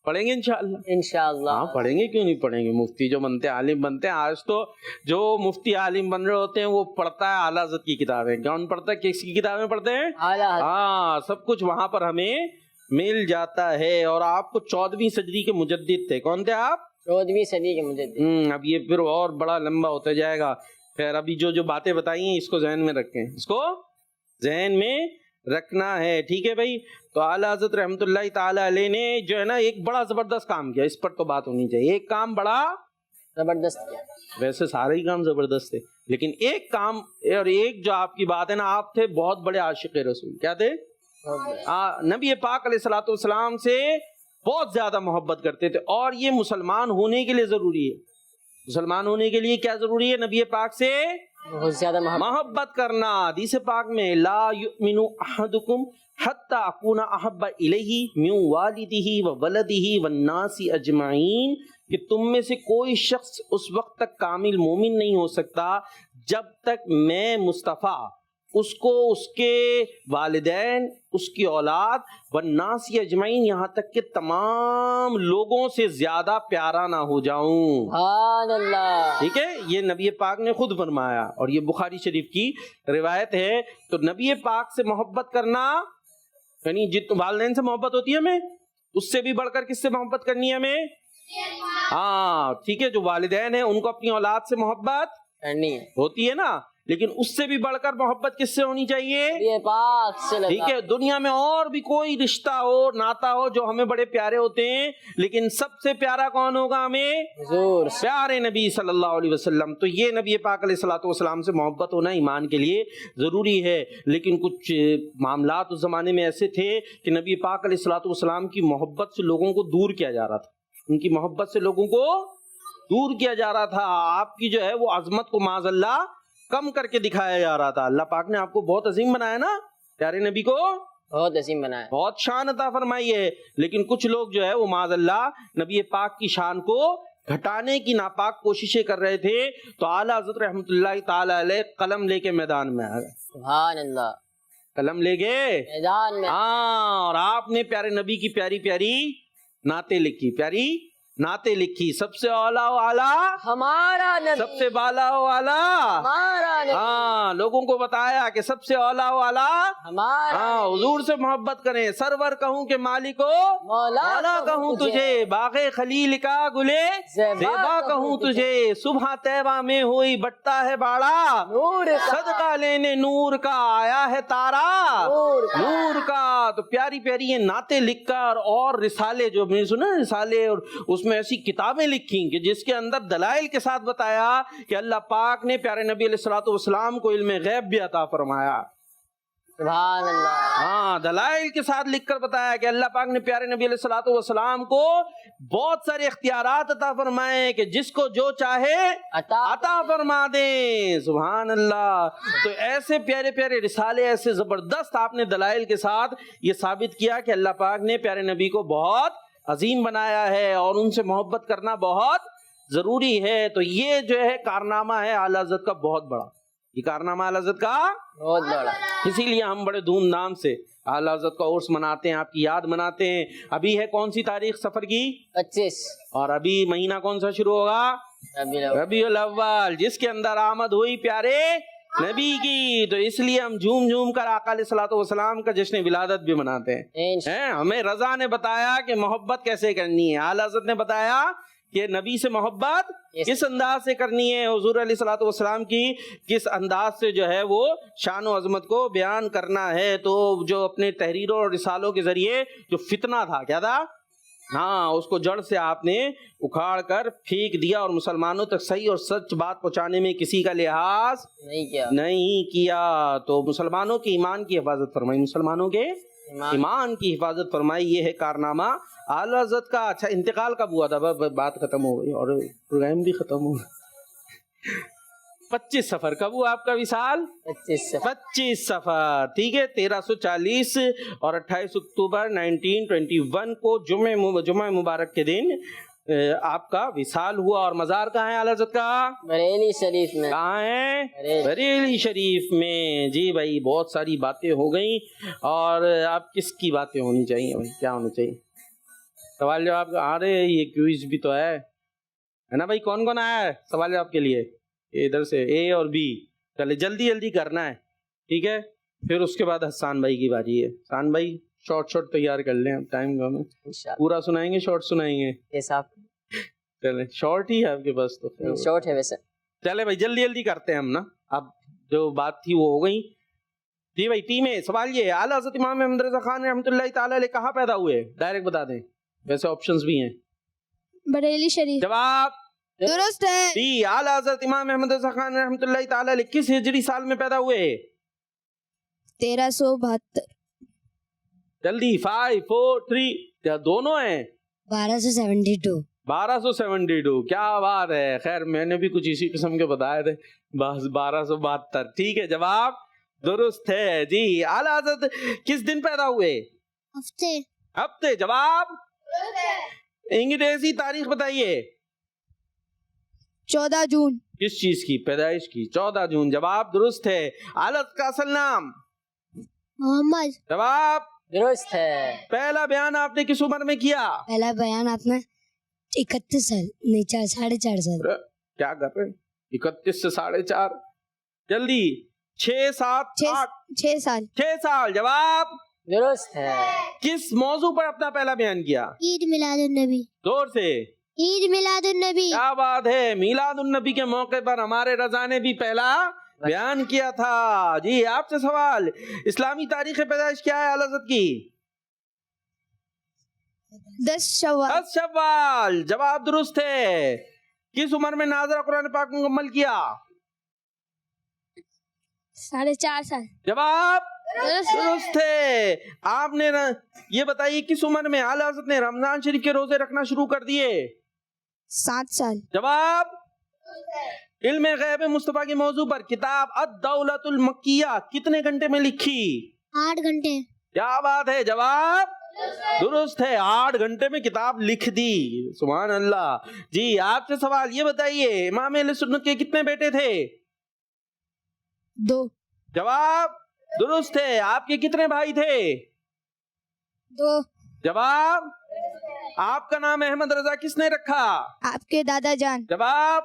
پڑھیں گے انشاءاللہ؟ انشاءاللہ ہاں پڑھیں گے، کیوں نہیں پڑھیں گے؟ مفتی جو بنتے ہیں، عالم بنتے ہیں، آج تو جو مفتی عالم بن رہے ہوتے ہیں وہ پڑھتا ہے اعلیٰ حضرت کی کتابیں۔ کون پڑھتا ہے؟ کس کی کتابیں پڑھتے ہیں؟ ہاں، سب کچھ وہاں پر ہمیں مل جاتا ہے۔ اور آپ کو 14ویں صدی کے مجدد تھے، کون تھے آپ؟ 14ویں صدی کے مجدد۔ اب یہ پھر اور بڑا لمبا ہوتا جائے گا۔ خیر، ابھی جو باتیں بتائی ہیں اس کو ذہن میں رکھیں، اس کو ذہن میں رکھنا ہے، ٹھیک ہے بھائی؟ تو اعلیٰ حضرت رحمۃ اللہ تعالی علیہ نے جو ہے نا ایک بڑا زبردست کام کیا، اس پر تو بات ہونی چاہیے۔ ایک کام بڑا زبردست کیا، ویسے سارے ہی کام زبردست تھے، لیکن ایک کام، اور ایک جو آپ کی بات ہے نا، آپ تھے بہت بڑے عاشق رسول۔ کیا تھے؟ نبی پاک علیہ الصلوۃ والسلام سے بہت زیادہ محبت کرتے تھے، اور یہ مسلمان ہونے کے لیے ضروری ہے۔ مسلمان ہونے کے لیے کیا ضروری ہے؟ نبی پاک سے بہت زیادہ محبت کرنا۔ حدیث پاک میں لا یؤمن احدکم حتی اکون احب الیہ من والدہ وولدہ والناس اجمعین، کہ تم میں سے کوئی شخص اس وقت تک کامل مومن نہیں ہو سکتا جب تک میں مصطفیٰ اس کو اس کے والدین، اس کی اولاد، والناس اجمعین، یہاں تک کہ تمام لوگوں سے زیادہ پیارا نہ ہو جاؤں۔ سبحان اللہ، ٹھیک ہے، یہ نبی پاک نے خود فرمایا، اور یہ بخاری شریف کی روایت ہے۔ تو نبی پاک سے محبت کرنا، یعنی والدین سے محبت ہوتی ہے ہمیں، اس سے بھی بڑھ کر کس سے محبت کرنی ہے ہمیں؟ ہاں ٹھیک ہے، جو والدین ہیں ان کو اپنی اولاد سے محبت کرنی ہے، ہوتی ہے نا، لیکن اس سے بھی بڑھ کر محبت کس سے ہونی چاہیے؟ یہ پاک سے لگا۔ ٹھیک ہے، دنیا میں اور بھی کوئی رشتہ ہو، ناتا ہو جو ہمیں بڑے پیارے ہوتے ہیں، لیکن سب سے پیارا کون ہوگا ہمیں؟ حضور پیارے نبی صلی اللہ علیہ وسلم۔ تو یہ نبی پاک علیہ الصلوۃ والسلام سے محبت ہونا ایمان کے لیے ضروری ہے۔ لیکن کچھ معاملات اس زمانے میں ایسے تھے کہ نبی پاک علیہ الصلوۃ والسلام کی محبت سے لوگوں کو دور کیا جا رہا تھا، ان کی محبت سے لوگوں کو دور کیا جا رہا تھا۔ آپ کی جو ہے وہ عظمت کو معاذ اللہ کم کر کے دکھایا جا رہا تھا۔ اللہ پاک نے آپ کو بہت عظیم بنایا نا، پیارے نبی کو بہت عظیم بنایا، بہت شان عطا فرمائی ہے، لیکن کچھ لوگ جو ہے وہ معاذ اللہ نبی پاک کی شان کو گھٹانے کی ناپاک کوششیں کر رہے تھے۔ تو اعلیٰ حضرت رحمۃ اللہ تعالی علیہ قلم لے کے میدان میں آ گئے، سبحان اللہ، قلم لے گئے میدان میں، ہاں، اور آپ نے پیارے نبی کی پیاری پیاری نعتیں لکھی، پیاری نعتیں لکھی۔ سب سے اعلیٰ و اعلیٰ ہمارا نبی، سب سے بالا و اعلیٰ، ہمارا نبی، ہاں، لوگوں کو بتایا کہ سب سے اعلیٰ و اعلیٰ، ہمارا ہاں، حضور سے محبت کریں۔ سرور کہوں کہ مالک و مولا کہوں تجھے، باغ خلیل کا گلے زیبا کہوں تجھے، صبح طیبہ میں ہوئی بٹتا ہے باڑا، نور کا، صدقہ لینے نور کا آیا ہے تارا، نور کا۔ تو پیاری پیاری یہ نعتیں لکھ کر، اور رسالے جو میں نے سنا، رسالے، اور اس میں ایسی کتابیں لکھی کہ جس کے اندر دلائل کے ساتھ بتایا کہ اللہ پاک نے پیارے نبی علیہ الصلوۃ والسلام کو علم غیب بھی عطا فرمایا۔ سبحان اللہ، ہاں، دلائل کے ساتھ لکھ کر بتایا کہ اللہ پاک نے پیارے نبی علیہ الصلوۃ والسلام کو بہت سارے اختیارات عطا فرمائے کہ جس کو جو چاہے عطا فرما دیں۔ سبحان اللہ۔ تو ایسے پیارے پیارے رسالے، ایسے زبردست آپ نے دلائل کے ساتھ یہ ثابت کیا کہ اللہ پاک نے پیارے نبی کو بہت عظیم بنایا ہے، اور ان سے محبت کرنا بہت ضروری ہے۔ تو یہ جو ہے کارنامہ ہے اعلیٰ حضرت کا بہت بڑا، یہ کارنامہ اعلیٰ حضرت کا بہت بڑا، اسی لیے ہم بڑے دھوم دھام سے اعلیٰ حضرت کا عرس مناتے ہیں، آپ کی یاد مناتے ہیں۔ ابھی ہے کون سی تاریخ سفر کی؟ 25 اور ابھی مہینہ کون سا شروع ہوگا؟ ربیع الاول، جس کے اندر آمد ہوئی پیارے نبی کی۔ تو اس لیے ہم جھوم جھوم کر آقا علیہ الصلوۃ والسلام کا جشن ولادت بھی مناتے ہیں۔ ہمیں رضا نے بتایا کہ محبت کیسے کرنی ہے، اعلیٰ حضرت نے بتایا کہ نبی سے محبت کس انداز سے کرنی ہے، حضور علیہ الصلوۃ والسلام کی کس انداز سے جو ہے وہ شان و عظمت کو بیان کرنا ہے۔ تو جو اپنے تحریروں اور رسالوں کے ذریعے جو فتنہ تھا، کیا تھا؟ ہاں، اس کو جڑ سے آپ نے اکھاڑ کر پھینک دیا اور مسلمانوں تک صحیح اور سچ بات پہنچانے میں کسی کا لحاظ نہیں کیا۔ تو مسلمانوں کے ایمان کی حفاظت فرمائی، مسلمانوں کے ایمان کی حفاظت فرمائی، یہ ہے کارنامہ اعلی حضرت کا۔ اچھا، انتقال کب ہوا تھا؟ بات ختم ہو گئی اور پروگرام بھی ختم ہو گیا۔ 25 سفر کب ہوا آپ کا وصال؟ 25 سفر، ٹھیک ہے، 1340 اور 28 اکتوبر 1921 کو جمعہ مبارک کے دن آپ کا وصال ہوا۔ اور مزار کہاں ہے اعلی حضرت کا؟ بریلی شریف میں۔ کہاں ہے؟ بریلی شریف میں۔ جی بھائی، بہت ساری باتیں ہو گئیں، اور آپ کس کی باتیں ہونی چاہیے بھائی؟ کیا ہونا چاہیے؟ سوال جواب آ رہے ہیں، یہ کوئز بھی تو ہے نا بھائی؟ کون کون آیا ہے سوال جواب کے لیے؟ ادھر سے اے اور بی، چلے جلدی جلدی کرنا ہے، ٹھیک ہے؟ پھر اس کے بعد حسان بھائی کی باری ہے۔ حسان بھائی شارٹ تیار کر لیں، ٹائم کم ہے، پورا سنائیں گے شارٹ سنائیں گے؟ چلیں شارٹ ہی ہے آپ کے پاس تو شارٹ ہے ویسے۔ چلے بھائی جلدی جلدی کرتے ہیں ہم نا، اب جو بات تھی وہ ہو گئی۔ جی بھائی ٹیمیں، سوال یہ ہے، اعلیٰ حضرت امام احمد رضا خان رحمۃ اللہ تعالیٰ علیہ کہاں پیدا ہوئے؟ ڈائریکٹ بتا دیں، ویسے آپشنز بھی ہیں۔ بریلی شریف۔ جواب درست ہے۔ بی، اعلیٰ حضرت امام احمد رضا خان رحمۃ اللہ تعالیٰ علیہ کس ہجری سال میں پیدا ہوئے؟ 1372۔ جلدی، 5 4 3، کیا دونوں ہیں؟ 1272۔ 1272، کیا بات ہے۔ خیر میں نے بھی کچھ اسی قسم کے بتائے تھے، بس 1272، ٹھیک ہے، جواب درست ہے۔ جی، اعلیٰ حضرت کس دن پیدا ہوئے؟ ہفتے، جواب انگریزی تاریخ بتائیے۔ 14 جون۔ کس چیز کی؟ پیدائش کی، 14 جون، جواب درست ہے۔ اعلیٰ حضرت کا اصل نام؟ محمد۔ جواب درست ہے۔ پہلا بیان آپ نے کس عمر میں کیا؟ پہلا بیان آپ نے 31 سال، نہیں 4.5 سال۔ کیا کر رہے؟ 31 سے 4.5، جلدی، 6 7 8 6 سال۔ 6 سال، جواب درست ہے۔ کس موضوع پر اپنا پہلا بیان کیا؟ عید میلاد النبی۔ زور سے، عید میلاد النبی۔ کیا بات ہے، میلاد النبی کے موقع پر ہمارے رضا نے بھی پہلا بیان کیا تھا۔ جی آپ سے سوال، اسلامی تاریخ پیدائش کیا ہے اعلیٰ حضرت کی؟ 10 شوال۔ 10 شوال، جواب درست ہے۔ کس عمر میں ناظرہ قرآن پاک مکمل کیا؟ 4.5 سال۔ جواب درست ہے۔ آپ نے یہ بتائیے کس عمر میں اعلیٰ حضرت نے رمضان شریف کے روزے رکھنا شروع کر دیے؟ 7 سال۔ جواب علم غیب مصطفیٰ کے موضوع پر کتاب الدولۃ المکیہ کتنے گھنٹے میں لکھی؟ 8 گھنٹے۔ کیا بات ہے، جواب درست ہے، 8 گھنٹے میں کتاب لکھ دی، سبحان اللہ۔ جی آپ سے سوال یہ بتائیے، امام اہل سنت کے کتنے بیٹے تھے؟ 2۔ جواب درست ہے۔ آپ کے کتنے بھائی تھے؟ 2۔ جواب آپ کا نام احمد رضا کس نے رکھا؟ آپ کے دادا جان۔ جواب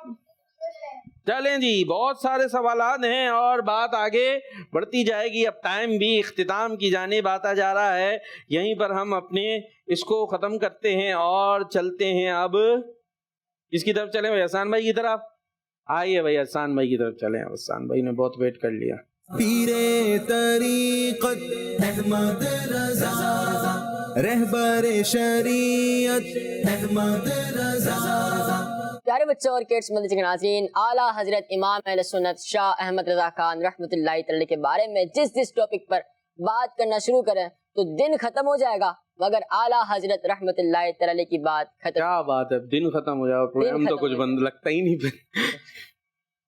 چلیں جی، بہت سارے سوالات ہیں اور بات آگے بڑھتی جائے گی، اب ٹائم بھی اختتام کی جانب آتا جا رہا ہے، یہیں پر ہم اپنے اس کو ختم کرتے ہیں اور چلتے ہیں اب کس کی طرف چلیں بھائی؟ حسان بھائی کی طرف آئیے بھائی، حسان بھائی کی طرف چلیں، حسان بھائی نے بہت ویٹ کر لیا۔ پیر طریقت احمد رضا، رہبر شریعت احمد رضا۔ پیارے بچوں اور کڈس مدرسے کے ناظرین، اعلیٰ حضرت امام اہل سنت شاہ احمد رضا خان رحمۃ اللہ تعالی کے بارے میں جس ٹاپک پر بات کرنا شروع کریں تو دن ختم ہو جائے گا، مگر اعلیٰ حضرت رحمۃ اللہ تعالی کی بات ختم۔ کیا بات ہے، دن ختم ہو جائے، پروگرام تو کچھ بند لگتا ہی نہیں پھر۔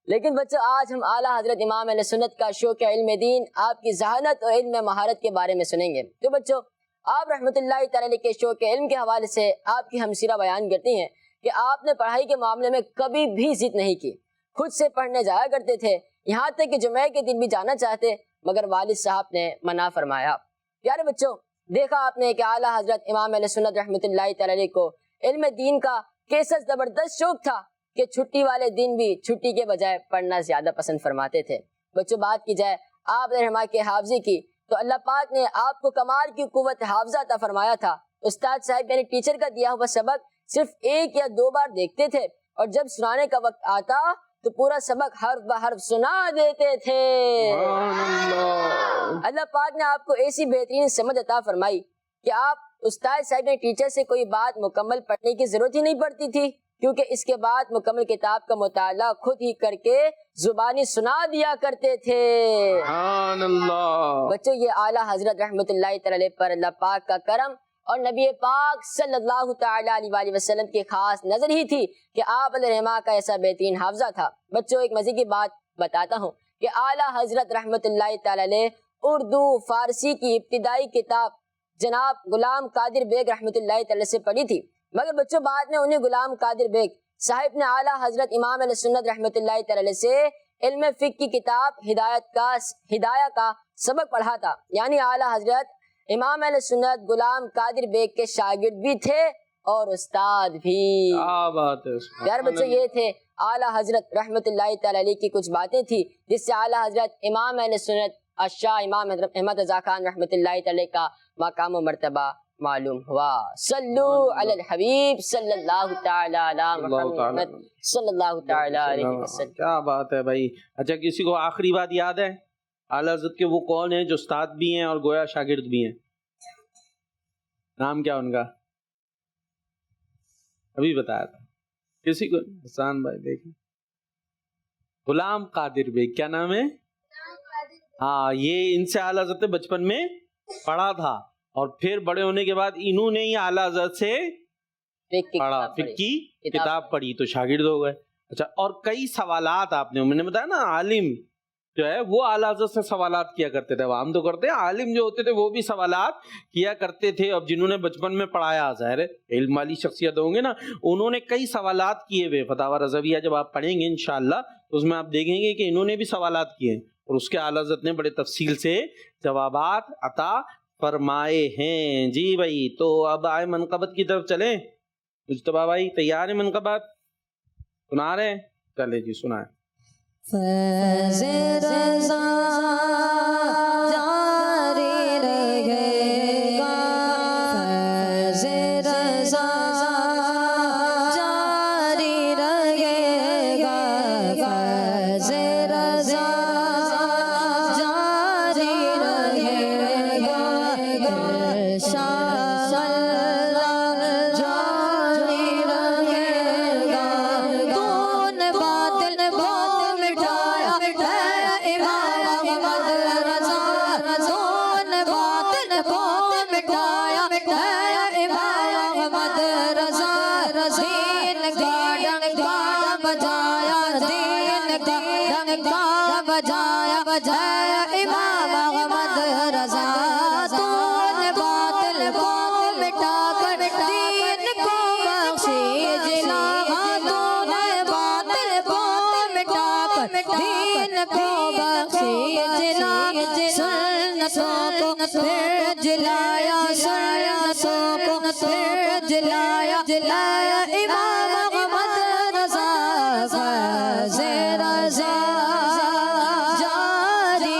لیکن بچوں آج ہم اعلیٰ حضرت امام اہل سنت کا شوق علم دین، آپ کی ذہانت اور علم مہارت کے بارے میں سنیں گے۔ تو بچوں آپ رحمۃ اللہ تعالی کے شوق علم کے حوالے سے آپ کی ہمسیرہ بیان کرتی ہیں کہ آپ نے پڑھائی کے معاملے میں کبھی بھی ضد نہیں کی، خود سے پڑھنے جایا کرتے تھے، یہاں تک کہ جمعہ کے دن بھی جانا چاہتے مگر والد صاحب نے منع فرمایا۔ پیارے بچوں دیکھا آپ نے کہ اعلیٰ حضرت امام اہل سنت رحمۃ اللہ تعالی کو علم دین کا کیسا زبردست شوق تھا کہ چھٹی والے دن بھی چھٹی کے بجائے پڑھنا زیادہ پسند فرماتے تھے۔ بچوں بات کی جائے آپ رحمہ کے حافظے کی تو اللہ پاک نے آپ کو کمال کی قوت حافظہ عطا فرمایا تھا۔ استاد صاحب یعنی ٹیچر کا دیا ہوا سبق صرف ایک یا دو بار دیکھتے تھے اور جب سنانے کا وقت آتا تو پورا سبق حرف بحرف سنا دیتے تھے۔ اللہ پاک نے آپ کو ایسی بہترین سمجھ عطا فرمائی کہ آپ استاد صاحب نے ٹیچر سے کوئی بات مکمل پڑھنے کی ضرورت ہی نہیں پڑتی تھی، کیونکہ اس کے بعد مکمل کتاب کا مطالعہ خود ہی کر کے زبانی سنا دیا کرتے تھے۔ سبحان اللہ۔ بچوں یہ اعلیٰ حضرت رحمت اللہ تعالی پر اللہ پاک کا کرم اور نبی پاک صلی اللہ تعالی علیہ وآلہ وسلم کی خاص نظر ہی تھی کہ آپ علیہ الرحمہ کا ایسا بہترین حافظہ تھا۔ بچوں ایک مزے کی بات بتاتا ہوں کہ اعلیٰ حضرت رحمت اللہ تعالی علیہ اردو فارسی کی ابتدائی کتاب جناب غلام قادر بیگ رحمت اللہ تعالی سے پڑھی تھی، مگر بچوں بعد میں انہیں غلام قادر بیگ صاحب نے اعلیٰ حضرت امام علیہ سنت رحمت اللہ تعالی سے علم فقہ کی کتاب ہدایہ کا سبق پڑھا تھا، یعنی اعلیٰ حضرت امام علیہ سنت غلام قادر بیگ کے شاگرد بھی تھے اور استاد بھی۔ کیا بات ہے۔ پیارے بچوں یہ تھے اعلیٰ حضرت رحمت اللہ تعالی علیہ کی کچھ باتیں تھی جس سے اعلیٰ حضرت امام علیہ سنت الشاہ امام حضرت احمد رضا خان رحمت اللہ تعالی کا مقام و مرتبہ معلوم ہوا۔ صلو علی الحبیب صلی اللہ تعالی علی محمد صلی اللہ تعالی علیہ وسلم۔ کیا بات ہے بھائی۔ اچھا کسی کو آخری بات یاد ہے؟ اعلیٰ حضرت کے وہ کون ہیں جو استاد بھی ہیں اور گویا شاگرد بھی ہیں؟ نام کیا ان کا؟ ابھی بتایا تھا کسی کو؟ حسان بھائی دیکھیں، غلام قادر بیگ، کیا نام ہے؟ ہاں، یہ ان سے اعلیٰ حضرت بچپن میں پڑھا تھا اور پھر بڑے ہونے کے بعد انہوں نے ہی اعلیٰ حضرت سے پڑھا، فقہ کی کتاب پڑھی تو شاگرد ہو گئے۔ اچھا، اور کئی سوالات آپ نے، میں نے بتایا نا عالم جو ہے وہ اعلیٰ حضرت سے سوالات کیا کرتے تھے، عوام تو کرتے ہیں، عالم جو ہوتے تھے وہ بھی سوالات کیا کرتے تھے۔ اب جنہوں نے بچپن میں پڑھایا، ظاہر ہے علم والی شخصیت ہوں گے نا، انہوں نے کئی سوالات کیے ہوئے۔ فتاوی رضویہ جب آپ پڑھیں گے انشاءاللہ تو اس میں آپ دیکھیں گے کہ انہوں نے بھی سوالات کیے ہیں اور اس کے اعلیٰ حضرت نے بڑے تفصیل سے جوابات عطا فرمائے ہیں۔ جی بھائی، تو اب آئے منقبت کی طرف چلیں۔ مجتبیٰ بھائی تیار ہیں؟ منقبت سنا رہے ہیں؟ چلے جی سنائیں۔ فیض رضا جاری رہے گا، فیض رضا جاری رہے گا، فیض رضا جاری رہے گا، ارشاد اللہ جاری رہے گا۔ تو نے باطل بجایا بجایا امام احمد رضا، تو نے باطل کو مٹا کر دین کو بخشی جلا، تو نے باطل کو مٹا کر دین کو بخشی جلا، سنتوں کو پھر جلایا، سنتوں کو پھر جلایا، جلایا امام احمد رضا، فیض رضا جاری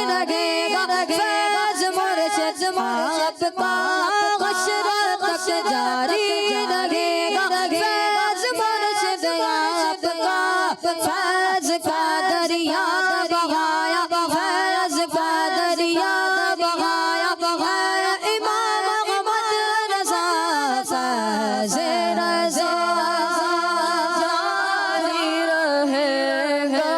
رہے گا، فیض مرشد آپ کا مشرق تک جاری رہے گا، فیض مرشد آپ کا، فیض کا دریا بہایا، فیض کا دریا بہایا، بہایا امام احمد رضا، فیض رضا جاری رہے گا،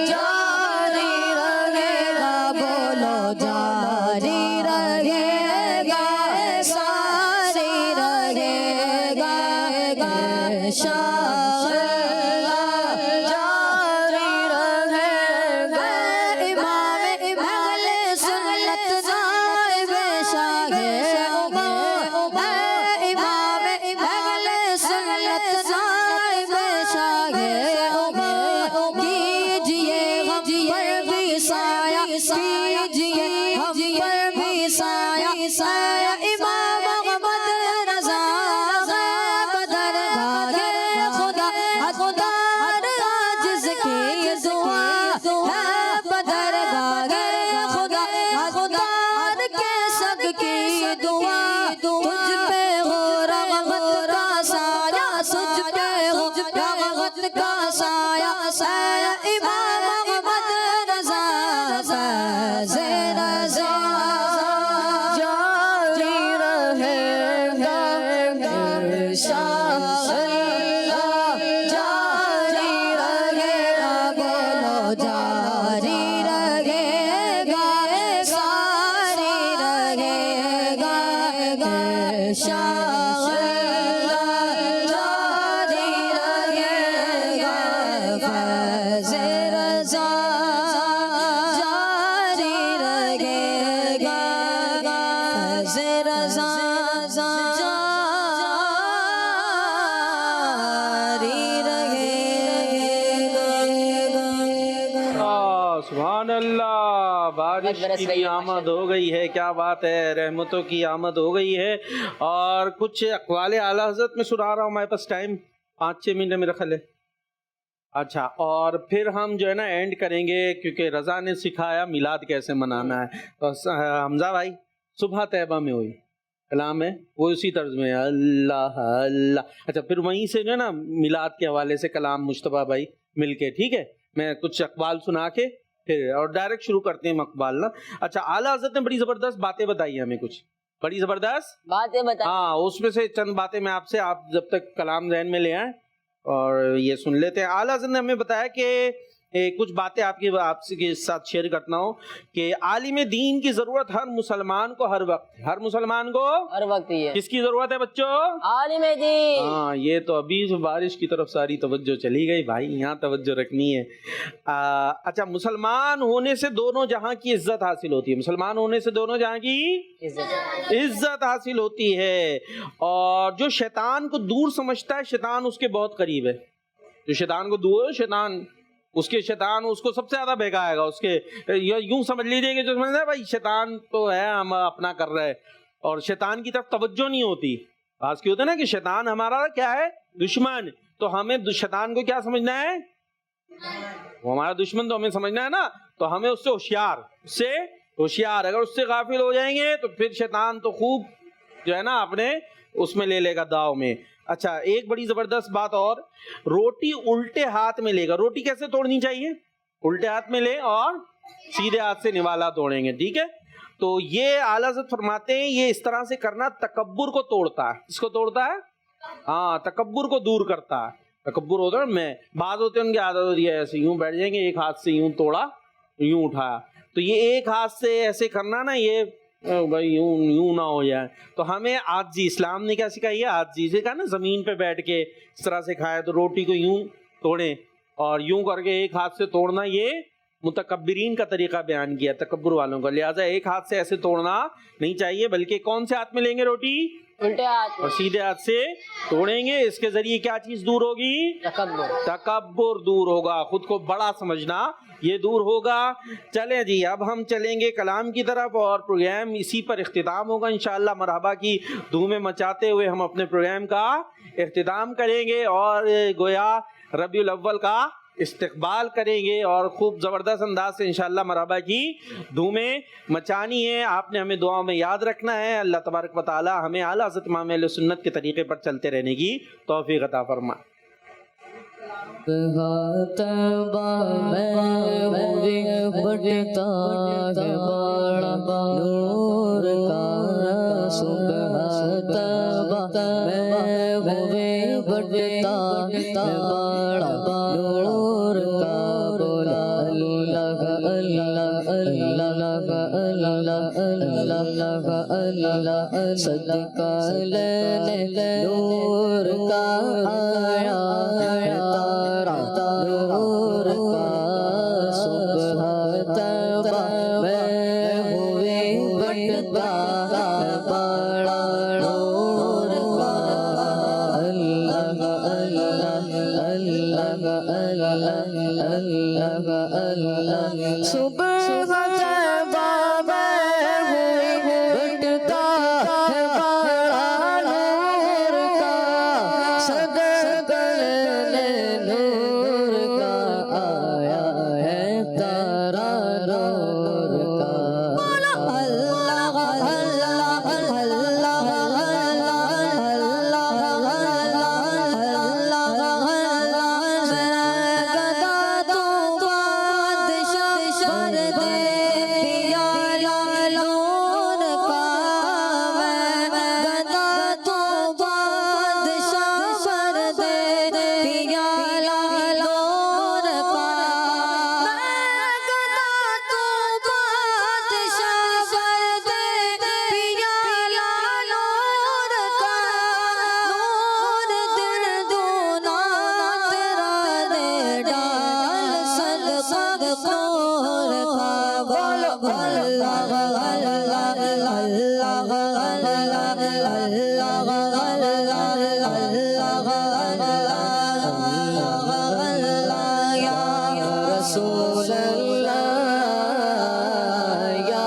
جاری رہے گا، بولو کیجئے ہم پر بھی سایہ سایہ امام احمد رضا غیب درگاہ خدا خدا عاجز کی دعا ہے بدرگاہ خدا خدا کے سب کی دعا تجھ پہ ہو رحمت کا سایہ تجھ پہ ہو رحمت کا سایہ سایہ امام احمد رضا فیض رضا جاری رہے گا ارشاد اللہ جاری رہے گا بولو جاری رہے گا ساری رہے گا ارشاد اللہ جاری رہے گا فیض رضا جاری رہے گا فیض رضا جاری رہے گا سبحان اللہ، بارش کی بھی آمد ہو گئی ہے، کیا بات ہے، رحمتوں کی آمد ہو گئی ہے۔ اور کچھ اقوال اعلیٰ حضرت میں سنا رہا ہوں، ہمارے پاس ٹائم 5-6 منٹ ہے میرا خیال ہے۔ اچھا، اور پھر ہم جو ہے نا اینڈ کریں گے، کیونکہ رضا نے سکھایا میلاد کیسے منانا ہے۔ تو حمزہ بھائی، صبح طیبہ میں ہوئی کلام ہے وہ اسی طرز میں اللہ اللہ۔ اچھا، پھر وہیں سے جو ہے نا میلاد کے حوالے سے کلام مجتبیٰ بھائی مل کے، ٹھیک ہے، میں کچھ اقوال سنا کے پھر اور ڈائریکٹ شروع کرتے ہیں اقوال نا۔ اچھا، اعلیٰ حضرت نے بڑی زبردست باتیں بتائی ہیں ہمیں، کچھ بڑی زبردست باتیں بتا ہاں، اس میں سے چند باتیں میں آپ سے، آپ جب تک کلام ذہن میں لے آئیں اور یہ سن لیتے ہیں۔ اعلیٰ حضرت نے ہمیں بتایا کہ کچھ باتیں آپ کے ساتھ شیئر کرتا ہوں کہ عالم دین کی ضرورت ہر مسلمان کو ہر وقت، ہر مسلمان کو ہر وقت ہی ہے۔ کس کی ضرورت ہے بچوں؟ عالم دین۔ ہاں، یہ تو ابھی بارش کی طرف ساری توجہ چلی گئی بھائی، یہاں توجہ رکھنی ہے۔ اچھا، مسلمان ہونے سے دونوں جہاں کی عزت حاصل ہوتی ہے، مسلمان ہونے سے دونوں جہاں کی عزت حاصل ہوتی ہے۔ اور جو شیطان کو دور سمجھتا ہے، شیطان اس کے بہت قریب ہے۔ جو شیطان کو دور، شیطان اس کو سب سے زیادہ بھگائے گا۔ اس کے یوں سمجھ لیجیے کہ جو سمجھتا ہے بھائی شیطان تو ہے، ہم اپنا کر رہے، اور شیطان کی طرف توجہ نہیں ہوتی۔ آج کی ہوتا ہے نا کہ شیطان ہمارا کیا ہے؟ دشمن۔ تو ہمیں شیطان کو کیا سمجھنا ہے؟ وہ ہمارا دشمن تو ہمیں سمجھنا ہے نا، تو ہمیں اس سے ہوشیار، اگر اس سے غافل ہو جائیں گے تو پھر شیطان تو خوب جو ہے نا اپنے اس میں لے لے گا، داؤ میں۔ اچھا، ایک بڑی زبردست بات اور، روٹی الٹے ہاتھ میں لے گا۔ روٹی کیسے توڑنی چاہیے؟ الٹے ہاتھ میں لے اور سیدھے ہاتھ سے نوالا توڑیں گے، ٹھیک ہے؟ تو یہ اعلیٰ حضرت فرماتے ہیں یہ اس طرح سے کرنا تکبر کو توڑتا ہے۔ اس کو توڑتا ہے؟ ہاں، تکبر کو دور کرتا ہے۔ تکبر ہوتا ہے میں، بعض ہوتے ہیں ان کی عادت ہوتی ہے ایسے یوں بیٹھ جائیں گے، ایک ہاتھ سے یوں توڑا، یوں اٹھایا، تو یہ ایک ہاتھ سے ایسے کرنا نا، یہ بھائی یوں نہ ہو جائے۔ تو ہمیں عاجزی، اسلام نے کیا سکھائی ہے؟ عاجزی سے کہا نا، زمین پہ بیٹھ کے اس طرح سے کھائے تو روٹی کو یوں توڑیں، اور یوں کر کے ایک ہاتھ سے توڑنا یہ متکبرین کا طریقہ بیان کیا، تکبر والوں کا۔ لہٰذا ایک ہاتھ سے ایسے توڑنا نہیں چاہیے، بلکہ کون سے ہاتھ میں لیں گے روٹی؟ الٹے ہاتھ، اور سیدھے ہاتھ سے توڑیں گے۔ اس کے ذریعے کیا چیز دور ہوگی؟ تکبر دور ہوگا، خود کو بڑا سمجھنا یہ دور ہوگا۔ چلیں جی، اب ہم چلیں گے کلام کی طرف، اور پروگرام اسی پر اختتام ہوگا انشاءاللہ۔ مرحبا کی دھومیں مچاتے ہوئے ہم اپنے پروگرام کا اختتام کریں گے، اور گویا ربیع الاول کا استقبال کریں گے، اور خوب زبردست انداز سے انشاءاللہ مرحبا کی دھومیں مچانی ہے۔ آپ نے ہمیں دعاؤں میں یاد رکھنا ہے۔ اللہ تبارک و تعالی ہمیں اعلیٰ حضرت امام اہل سنت کے طریقے پر چلتے رہنے کی توفیق عطا فرمائے۔ تبا میں بڑھتا ہے بڑا نور کا صبح، تبا میں بڑھتا ہے بڑا نور کا، بولا اللہ اللہ اللہ اللہ اللہ اللہ، صدقہ لینے نور کا آیا نور کا صبح، تبا میں ہوئے بڑھتا بڑا نور کا، اللہ اللہ اللہ اللہ اللہ اللہ، صبح صبح طیبہ میں ہوئی بٹتا ہے بڑا نور کا صدقہ نور کا آیا ہے تارا نور کا اللہ اللہ اللہ رسول اللہ یا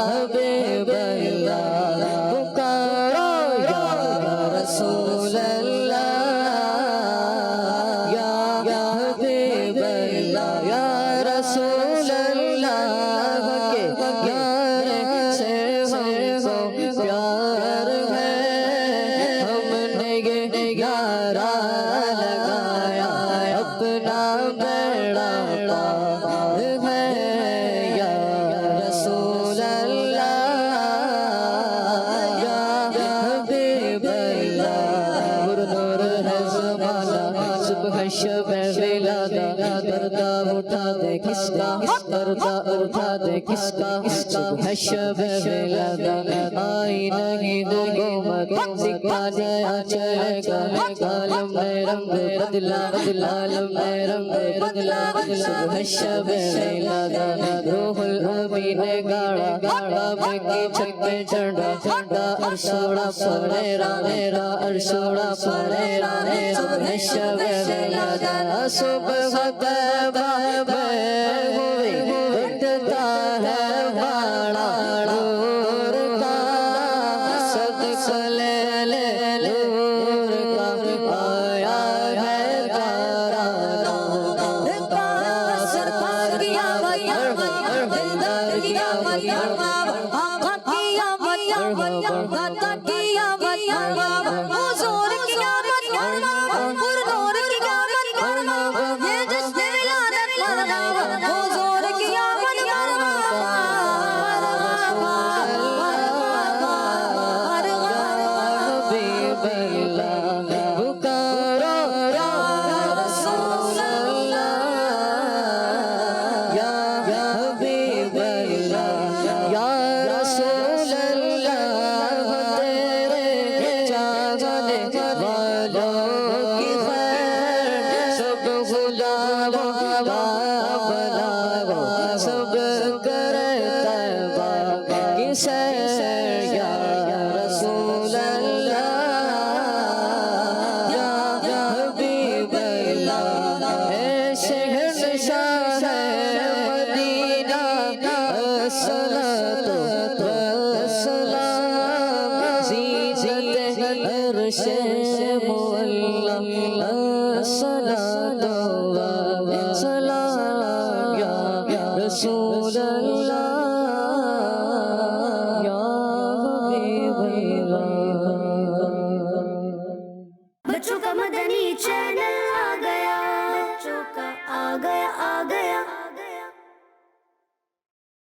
حبیب اللہ پکارو یا رسول اللہ یا حبیب اللہ یا رسول اللہ کے پیار سے ہم کو پیار ہے ہم نے یہ یارا لگایا اپنا بیڑا پار ہے یا رسول اللہ یا حبیب اللہ پر نور ہے زمانہ صبح شب ولادہ پردہ اٹھا دے کس کا پردہ اٹھا دے کس کا صبح شب ولادہ آئی نہیں دو گومت سکھا دیا چلے گا عالم میں رنگ بدلا عالم میں رنگ بدلا صبح شب ولادہ روح الامین نے گاڑا کعبے کی چھت پہ چڑھا ارشوڑا پڑیرا میرا ارشوڑا پڑیرا صبح شب ولادہ صبح طیبہ میں ہوئی بٹتا ہے بڑا نور کا صدقہ لے نور کا آیا ہے تارا نور کا سرکار کیا بندر کیا آقا کیا داتا کیا حضور کیا پر نور کیا یہ جشن ولادت مناوا حضور کیا حبیب اللہ پکارو یا رسول اللہ یا حبیب اللہ یا رسول اللہ تیرے چاہنے والوں کی خیر سب غلاموں کا بلا سب کرے طیبہ کی سیر یا رسول اللہ یا حبیب اللہ اے شہنشاہ مدینہ الصلاۃ والسلام زینت عرش مولا الصلاۃ والسلام یا رسول اللہ یا حبیب اللہ بچوں کا مدنی چینل آ گیا بچوں کا آ گیا